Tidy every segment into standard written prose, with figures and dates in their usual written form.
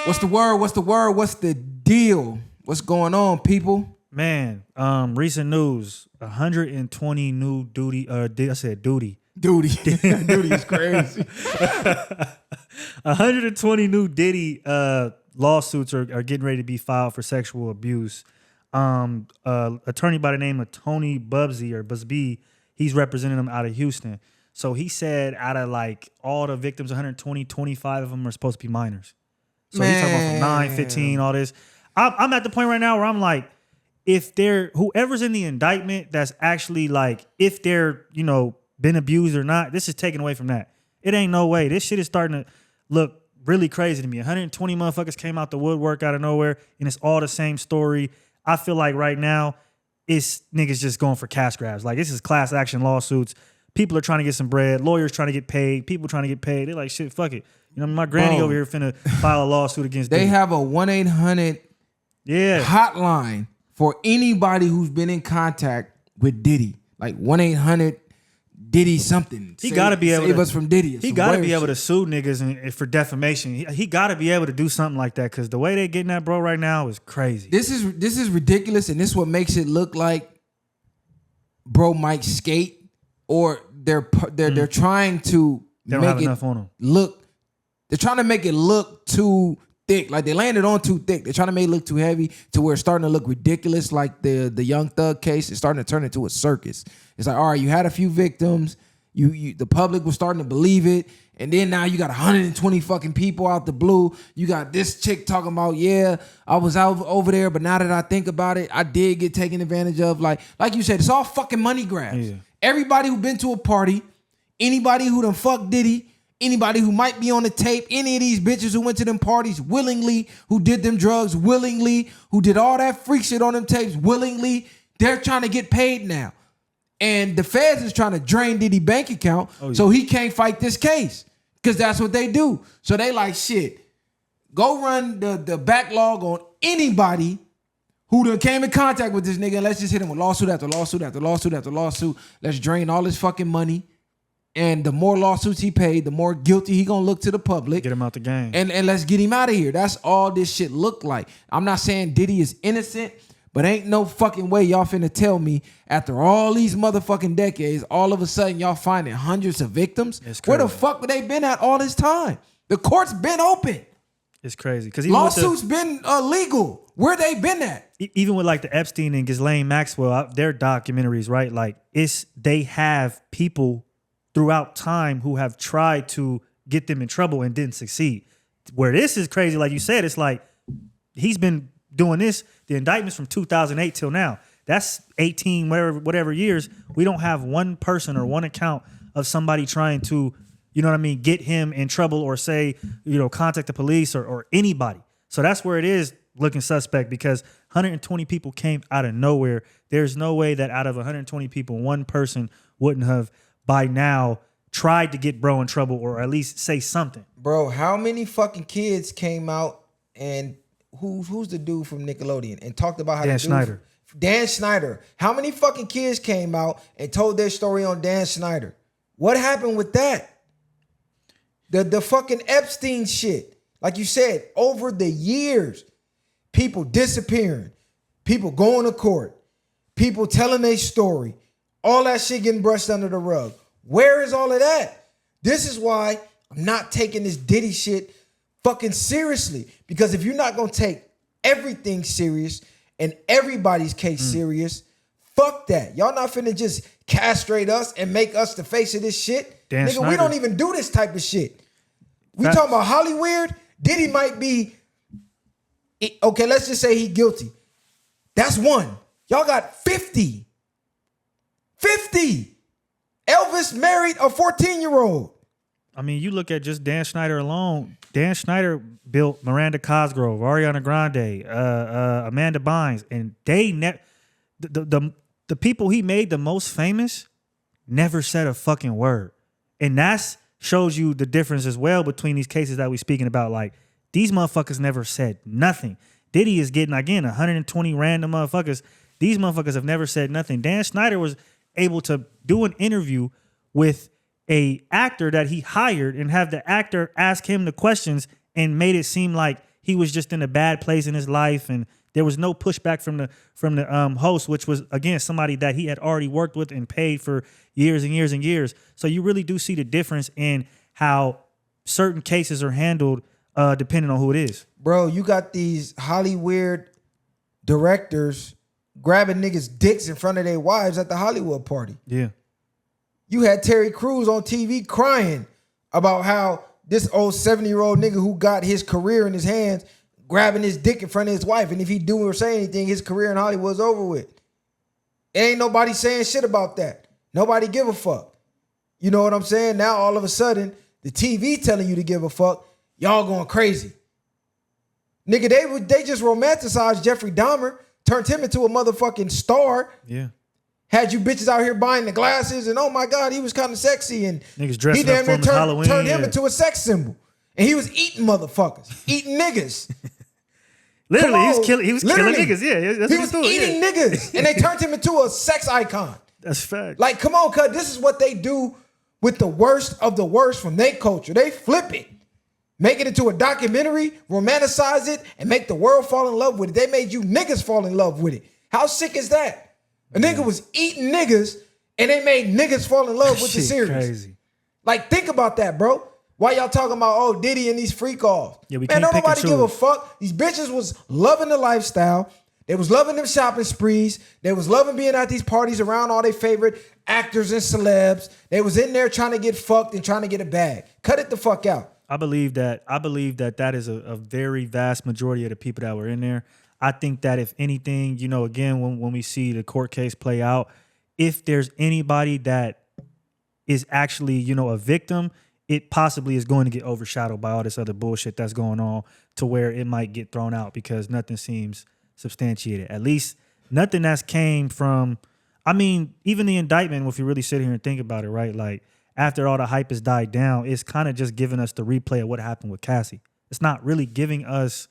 What's the word? What's the word? What's the deal? What's going on, people? Man, recent news: 120 new duty. I said duty. Duty is crazy. 120 new Diddy lawsuits are getting ready to be filed for sexual abuse. Attorney by the name of Tony Busby, he's representing them out of Houston. So he said out of like all the victims, 120, 25 of them are supposed to be minors. So he's talking about from 9, 15, all this. I'm at the point right now where I'm like, if they're, whoever's in the indictment that's actually like, if they're, been abused or not, this is taken away from that. It ain't no way. This shit is starting to look really crazy to me. 120 motherfuckers came out the woodwork out of nowhere, and it's all the same story. I feel like right now, it's niggas just going for cash grabs. Like, this is class action lawsuits. People are trying to get some bread. Lawyers trying to get paid. People trying to get paid. They're like, shit, fuck it. My granny over here finna file a lawsuit against They Diddy. have a 1-800 hotline for anybody who's been in contact with Diddy. Like 1-800 Diddy something. He got to be able to save us from Diddy. He got to be able to sue niggas for defamation. He got to be able to do something like that, because the way they getting that bro right now is crazy. This is ridiculous, and this is what makes it look like bro might skate, or they're trying to they don't make have it enough on him. look. They're trying to make it look too thick. Like they landed on too thick. They're trying to make it look too heavy to where it's starting to look ridiculous. Like the Young Thug case is starting to turn into a circus. It's like, all right, you had a few victims. The public was starting to believe it. And then now you got 120 fucking people out the blue. You got this chick talking about, yeah, I was out over there, but now that I think about it, I did get taken advantage of. Like you said, it's all fucking money grabs. Yeah. Everybody who been to a party, anybody who done fucked Diddy, anybody who might be on the tape, any of these bitches who went to them parties willingly, who did them drugs willingly, who did all that freak shit on them tapes willingly, they're trying to get paid now. And the feds is trying to drain Diddy bank account so he can't fight this case, because that's what they do. So they like, shit, go run the backlog on anybody who done came in contact with this nigga, and let's just hit him with lawsuit after lawsuit after lawsuit after lawsuit. Let's drain all his fucking money. And the more lawsuits he paid, the more guilty he gonna look to the public. Get him out the game. And let's get him out of here. That's all this shit look like. I'm not saying Diddy is innocent, but ain't no fucking way y'all finna tell me after all these motherfucking decades, all of a sudden y'all finding hundreds of victims? Where the fuck would they been at all this time? The court's been open. It's crazy. Because lawsuits been illegal. Where they been at? Even with like the Epstein and Ghislaine Maxwell, their documentaries, right? Like they have people throughout time who have tried to get them in trouble and didn't succeed. Where this is crazy, like you said, it's like he's been doing this, the indictments from 2008 till now. That's 18, whatever years. We don't have one person or one account of somebody trying to, get him in trouble or say, contact the police or anybody. So that's where it is looking suspect, because 120 people came out of nowhere. There's no way that out of 120 people, one person wouldn't have by now tried to get bro in trouble or at least say something. Bro, how many fucking kids came out and who's the dude from Nickelodeon and talked about how Dan Schneider. How many fucking kids came out and told their story on Dan Schneider? What happened with that? The fucking Epstein shit. Like you said, over the years, people disappearing, people going to court, people telling their story, all that shit getting brushed under the rug. Where is all of that? This is why I'm not taking this Diddy shit fucking seriously. Because if you're not going to take everything serious and everybody's case serious, fuck that. Y'all not finna just castrate us and make us the face of this shit. Dan Nigga, Schneider. We don't even do this type of shit. We talking about Hollywood. Diddy might be, okay, let's just say he guilty. That's one. Y'all got 50. 50. Elvis married a 14-year-old. I mean, you look at just Dan Schneider alone. Dan Schneider built Miranda Cosgrove, Ariana Grande, Amanda Bynes, and they the people he made the most famous never said a fucking word. And that's shows you the difference as well between these cases that we're speaking about. Like, these motherfuckers never said nothing. Diddy is getting, again, 120 random motherfuckers. These motherfuckers have never said nothing. Dan Schneider was able to do an interview with a actor that he hired and have the actor ask him the questions and made it seem like he was just in a bad place in his life, and there was no pushback from the host, which was, again, somebody that he had already worked with and paid for years and years and years. So you really do see the difference in how certain cases are handled depending on who it is. Bro, you got these Hollywood directors grabbing niggas' dicks in front of their wives at the Hollywood party. Yeah. You had Terry Crews on TV crying about how this old 70-year-old nigga who got his career in his hands grabbing his dick in front of his wife, and if he do or say anything, his career in Hollywood's over with. Ain't nobody saying shit about that. Nobody give a fuck. You know what I'm saying? Now all of a sudden, the TV telling you to give a fuck, y'all going crazy. Nigga, they just romanticized Jeffrey Dahmer, turned him into a motherfucking star. Yeah. Had you bitches out here buying the glasses, and oh my God, he was kind of sexy, and niggas dressing up for him Halloween, turned him into a sex symbol. And he was eating motherfuckers, eating niggas. Literally, he was killing niggas. Yeah, that's he what was eating niggas, and they turned him into a sex icon. That's fact. Like, come on, cuz this is what they do with the worst of the worst from their culture. They flip it, make it into a documentary, romanticize it, and make the world fall in love with it. They made you niggas fall in love with it. How sick is that? A nigga was eating niggas, and they made niggas fall in love with the series. Crazy. Like, think about that, bro. Why y'all talking about, oh, Diddy and these freak offs? Yeah, we Man, can't don't nobody pick and give a choose. fuck. These bitches was loving the lifestyle. They was loving them shopping sprees. They was loving being at these parties around all their favorite actors and celebs. They was in there trying to get fucked and trying to get a bag. Cut it the fuck out. I believe that is a very vast majority of the people that were in there. I think that if anything, you know, again, when we see the court case play out, if there's anybody that is actually, you know, a victim, it possibly is going to get overshadowed by all this other bullshit that's going on to where it might get thrown out because nothing seems substantiated. At least nothing that's came from, I mean, even the indictment, if you really sit here and think about it, right? Like, after all the hype has died down, it's kind of just giving us the replay of what happened with Cassie. It's not really giving us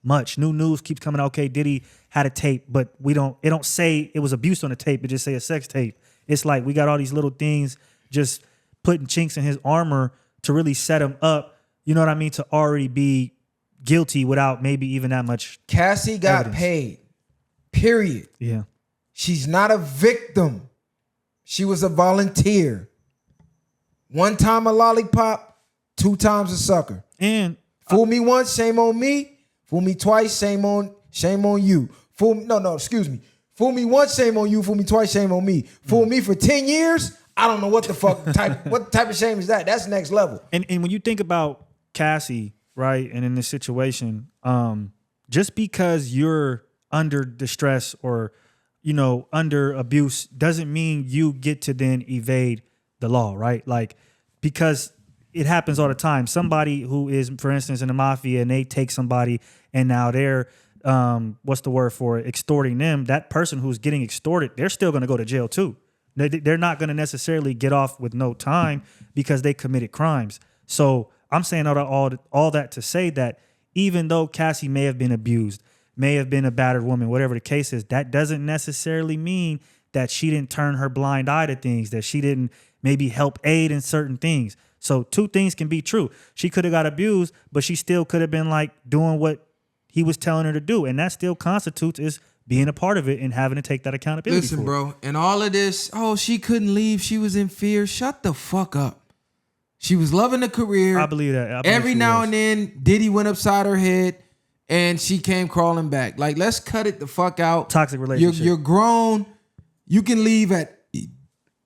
much. New news keeps coming out. Okay, Diddy had a tape, but it don't say it was abuse on the tape. It just say a sex tape. It's like we got all these little things just putting chinks in his armor to really set him up, you know what I mean, to already be guilty without maybe even that much Cassie got evidence. paid. Period. Yeah. She's not a victim. She was a volunteer. 1 time a lollipop, 2 times a sucker. And Fool me once, shame on me. Fool me twice, shame on you. Fool me once, shame on you. Fool me twice, shame on me. Fool me for 10 years. I don't know what the fuck what type of shame is that? That's next level. And when you think about Cassie, right, and in this situation, just because you're under distress or, you know, under abuse doesn't mean you get to then evade the law, right? Like, because it happens all the time. Somebody who is, for instance, in the mafia, and they take somebody and now they're, what's the word for it, extorting them. That person who's getting extorted, they're still going to go to jail too. They're not going to necessarily get off with no time because they committed crimes. So I'm saying all that to say that even though Cassie may have been abused, may have been a battered woman, whatever the case is, that doesn't necessarily mean that she didn't turn her blind eye to things, that she didn't maybe help aid in certain things. So 2 things can be true. She could have got abused, but she still could have been like doing what he was telling her to do. And that still constitutes is being a part of it and having to take that accountability. Listen, for bro, and all of this, oh, she couldn't leave. She was in fear. Shut the fuck up. She was loving the career. I believe that. I believe Every now and then, Diddy went upside her head and she came crawling back. Like, let's cut it the fuck out. Toxic relationship. You're grown. You can leave at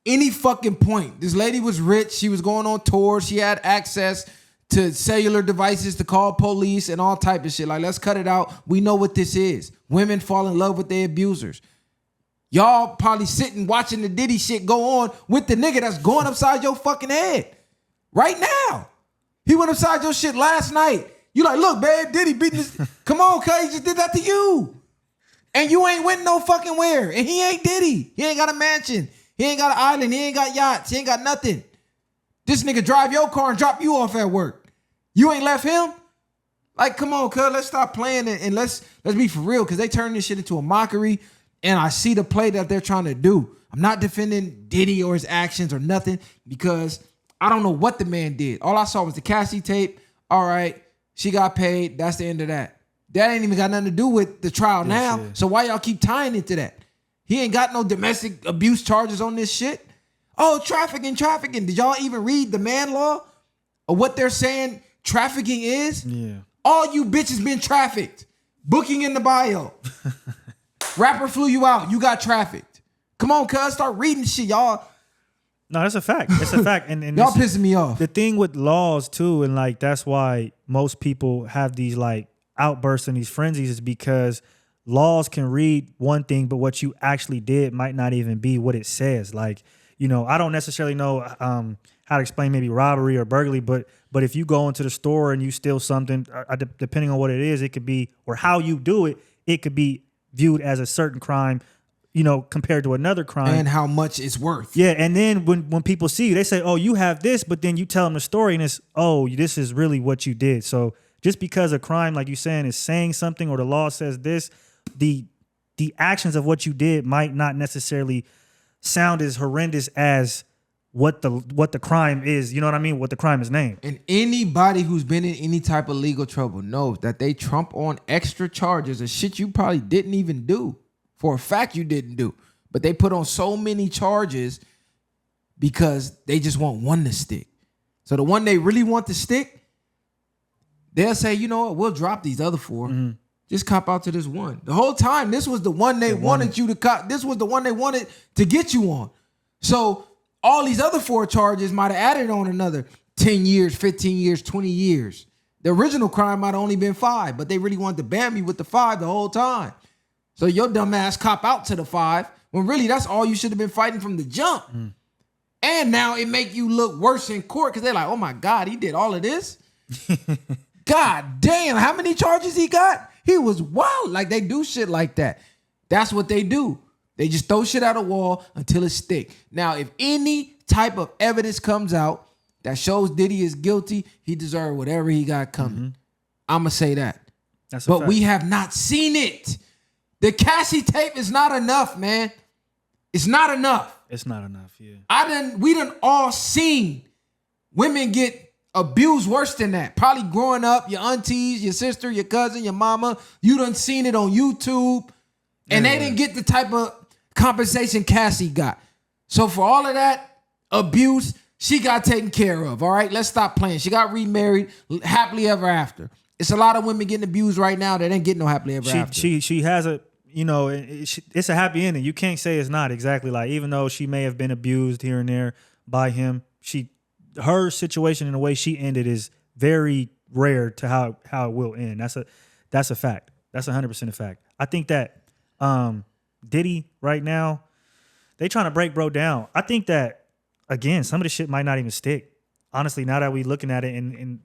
any fucking point. This lady was rich. She was going on tours. She had access to cellular devices to call police and all type of shit. Like, let's cut it out. We know what this is. Women fall in love with their abusers. Y'all probably sitting watching the Diddy shit go on with the nigga that's going upside your fucking head right now. He went upside your shit last night. You like, look, babe, Diddy beating this. Come on, cuz he just did that to you. And you ain't went no fucking where. And he ain't Diddy. He ain't got a mansion. He ain't got an island. He ain't got yachts. He ain't got nothing. This nigga drive your car and drop you off at work. You ain't left him? Like, come on, cuz, let's stop playing and let's be for real, because they turn this shit into a mockery, and I see the play that they're trying to do. I'm not defending Diddy or his actions or nothing, because I don't know what the man did. All I saw was the Cassie tape. All right, She got paid. That's the end of that. That ain't even got nothing to do with the trial now. Yeah. So why y'all keep tying it to that? He ain't got no domestic abuse charges on this shit. Oh, trafficking. Did y'all even read the man law or what they're saying trafficking is? Yeah. All you bitches been trafficked. Booking in the bio. Rapper flew you out. You got trafficked. Come on, cuz, start reading shit, y'all. No, that's a fact. It's a fact. And y'all pissing me off. The thing with laws too, and like that's why most people have these like outbursts and these frenzies, is because laws can read one thing, but what you actually did might not even be what it says. Like, you know, I don't necessarily know how to explain maybe robbery or burglary, but if you go into the store and you steal something, depending on what it is, it could be, or how you do it, it could be viewed as a certain crime, you know, compared to another crime. And how much it's worth. Yeah, and then when people see you, they say, oh, you have this, but then you tell them the story and it's, oh, this is really what you did. So just because a crime, like you're saying, is saying something or the law says this, the actions of what you did might not necessarily sound as horrendous as what the crime is. You know what I mean? What the crime is named. And anybody who's been in any type of legal trouble knows that they trump on extra charges of shit you probably didn't even do. For a fact you didn't do. But they put on so many charges because they just want one to stick. So the one they really want to stick, they'll say, you know what, we'll drop these other four. Mm-hmm. Just cop out to this one. The whole time, this was the one they wanted you to cop. This was the one they wanted to get you on. So all these other four charges might have added on another 10 years, 15 years, 20 years. The original crime might have only been 5, but they really wanted to ban me with the 5 the whole time. So your dumb ass cop out to the 5, when really that's all you should have been fighting from the jump. Mm. And now it make you look worse in court because they're like, oh my God, he did all of this? God damn, how many charges he got? He was wild. Like, they do shit like that. That's what they do. They just throw shit at a wall until it stick. Now, if any type of evidence comes out that shows Diddy is guilty, he deserves whatever he got coming. Mm-hmm. I'm going to say that. But we have not seen it. The Cassie tape is not enough, man. It's not enough. It's not enough, yeah. We done all seen women get abused worse than that. Probably growing up, your aunties, your sister, your cousin, your mama, you done seen it on YouTube. And they didn't get the type of compensation Cassie got. So for all of that abuse, she got taken care of, all right? Let's stop playing. She got remarried, happily ever after. It's a lot of women getting abused right now that ain't getting no happily ever after. She has a, you know, it's a happy ending. You can't say it's not exactly like, even though she may have been abused here and there by him, her situation and the way she ended is very rare to how it will end. That's a fact. That's 100% a fact. I think that Diddy right now, they trying to break bro down. I think that, again, some of the shit might not even stick. Honestly, now that we looking at it, and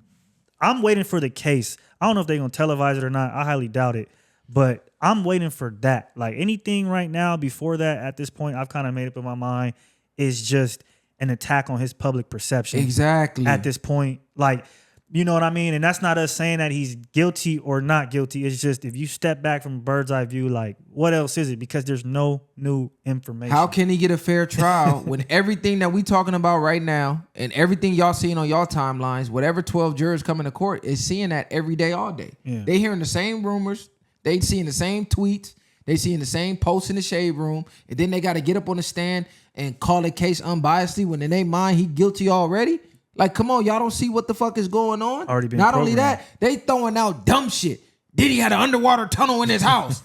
I'm waiting for the case. I don't know if they're going to televise it or not. I highly doubt it. But I'm waiting for that. Like, anything right now before that, at this point, I've kind of made up in my mind, is just an attack on his public perception. Exactly. At this point, like, you know what I mean? And that's not us saying that he's guilty or not guilty. It's just, if you step back from a bird's eye view, like, what else is it? Because there's no new information. How can he get a fair trial when everything that we talking about right now and everything y'all seeing on y'all timelines, whatever 12 jurors coming to court is seeing that every day, all day. Yeah. They hearing the same rumors. They seeing the same tweets. They seeing the same posts in the shade room. And then they got to get up on the stand and call a case unbiasedly when in their mind he guilty already. Like, come on, y'all don't see what the fuck is going on? Already been Not programmed. Only that, they throwing out dumb shit. Diddy had an underwater tunnel in his house.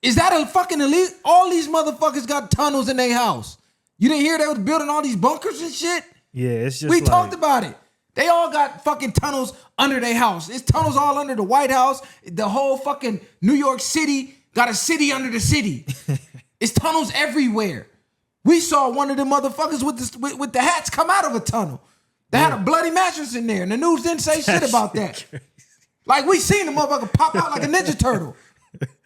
Is that a fucking elite? All these motherfuckers got tunnels in their house. You didn't hear they was building all these bunkers and shit? Yeah, it's just We talked about it. They all got fucking tunnels under their house. It's tunnels all under the White House. The whole fucking New York City got a city under the city. It's tunnels everywhere. We saw one of the motherfuckers with the hats come out of a tunnel. They had a bloody mattress in there, and the news didn't say shit about that. Like, we seen the motherfucker pop out like a Ninja Turtle.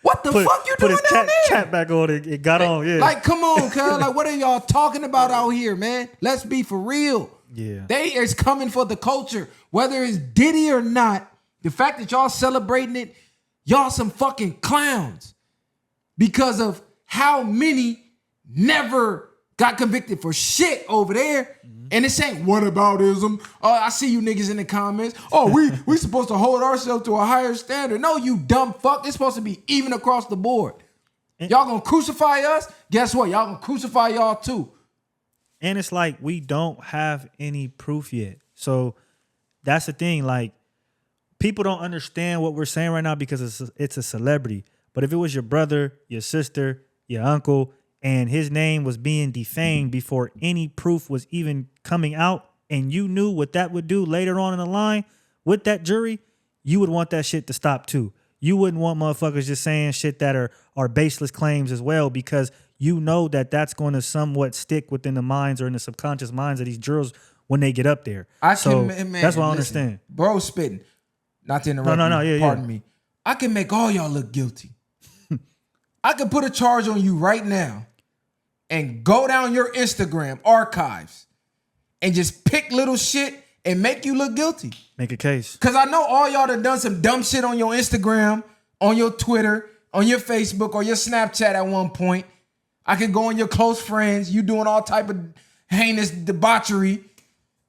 What the fuck you doing down there? Cap back on it got on, yeah. Like, come on, cuz. Like, what are y'all talking about out here, man? Let's be for real. Yeah. They is coming for the culture. Whether it's Diddy or not, the fact that y'all celebrating it, y'all some fucking clowns. Because of how many never got convicted for shit over there. And this ain't whataboutism. Oh, I see you niggas in the comments. Oh, we supposed to hold ourselves to a higher standard. No, you dumb fuck. It's supposed to be even across the board. Y'all gonna crucify us? Guess what? Y'all gonna crucify y'all too. And it's like we don't have any proof yet. So that's the thing. Like, people don't understand what we're saying right now because it's a celebrity. But if it was your brother, your sister, your uncle, and his name was being defamed before any proof was even coming out, and you knew what that would do later on in the line with that jury, you would want that shit to stop too. You wouldn't want motherfuckers just saying shit that are baseless claims as well, because you know that that's going to somewhat stick within the minds or in the subconscious minds of these jurors when they get up there. That's what I understand. Bro spitting. Not to interrupt you, pardon me. I can make all y'all look guilty. I can put a charge on you right now and go down your Instagram archives and just pick little shit and make you look guilty. Make a case. Because I know all y'all done some dumb shit on your Instagram, on your Twitter, on your Facebook, or your Snapchat at one point. I can go on your close friends, you doing all type of heinous debauchery,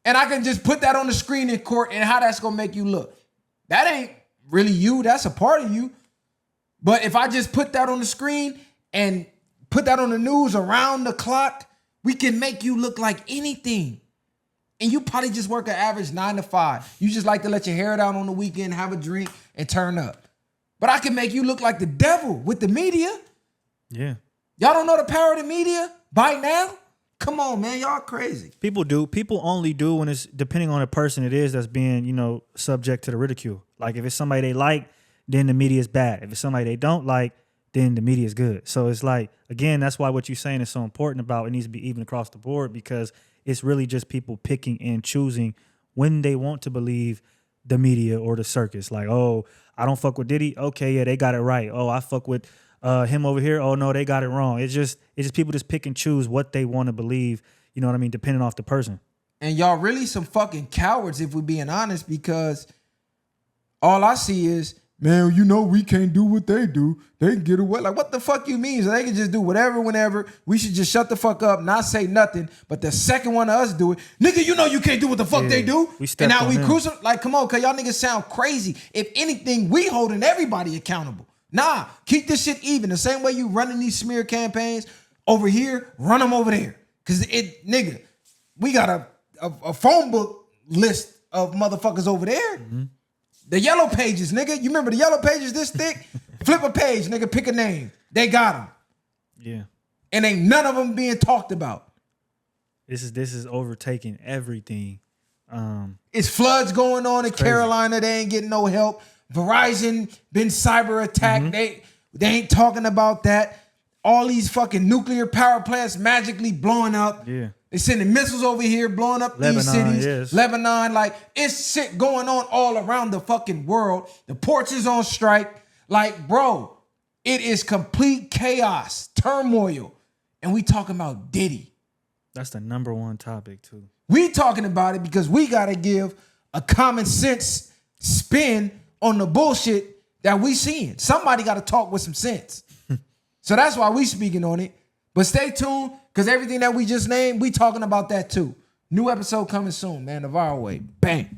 and I can just put that on the screen in court and how that's gonna make you look. That ain't really you, that's a part of you. But if I just put that on the screen and put that on the news around the clock, we can make you look like anything. And you probably just work an average 9 to 5. You just like to let your hair down on the weekend, have a drink, and turn up. But I can make you look like the devil with the media. Yeah. Y'all don't know the power of the media by now? Come on, man. Y'all crazy. People do. People only do when it's depending on the person it is that's being, subject to the ridicule. Like if it's somebody they like, then the media is bad. If it's somebody they don't like, then the media is good. So it's like, again, that's why what you're saying is so important about it needs to be even across the board, because it's really just people picking and choosing when they want to believe the media or the circus. Like, oh, I don't fuck with Diddy. Okay, yeah, they got it right. Oh, I fuck with him over here. Oh no, they got it wrong. It's just people just pick and choose what they want to believe. You know what I mean? Depending off the person. And y'all really some fucking cowards if we're being honest, because all I see is, man, we can't do what they do. They can get away. Like, what the fuck you mean? So they can just do whatever, whenever. We should just shut the fuck up, not say nothing. But the second one of us do it, nigga, you can't do what the fuck they do. And now we crucify. Like, come on, cause y'all niggas sound crazy. If anything, we holding everybody accountable. Nah, keep this shit even. The same way you running these smear campaigns over here, run them over there. Cause nigga, we got a phone book list of motherfuckers over there. Mm-hmm. The yellow pages, nigga. You remember the yellow pages this thick? Flip a page, nigga. Pick a name. They got them. Yeah. And ain't none of them being talked about. This is overtaking everything. It's floods going on in Carolina. They ain't getting no help. Verizon been cyber attacked. Mm-hmm. They ain't talking about that. All these fucking nuclear power plants magically blowing up. Yeah. They sending missiles over here, blowing up these cities. Yes. Lebanon, like, it's shit going on all around the fucking world. The ports is on strike. Like, bro, it is complete chaos, turmoil. And we talking about Diddy. That's the number one topic, too. We talking about it because we got to give a common sense spin on the bullshit that we seeing. Somebody got to talk with some sense. So that's why we speaking on it. But stay tuned, because everything that we just named, we talking about that too. New episode coming soon, man. The viral way. Bang.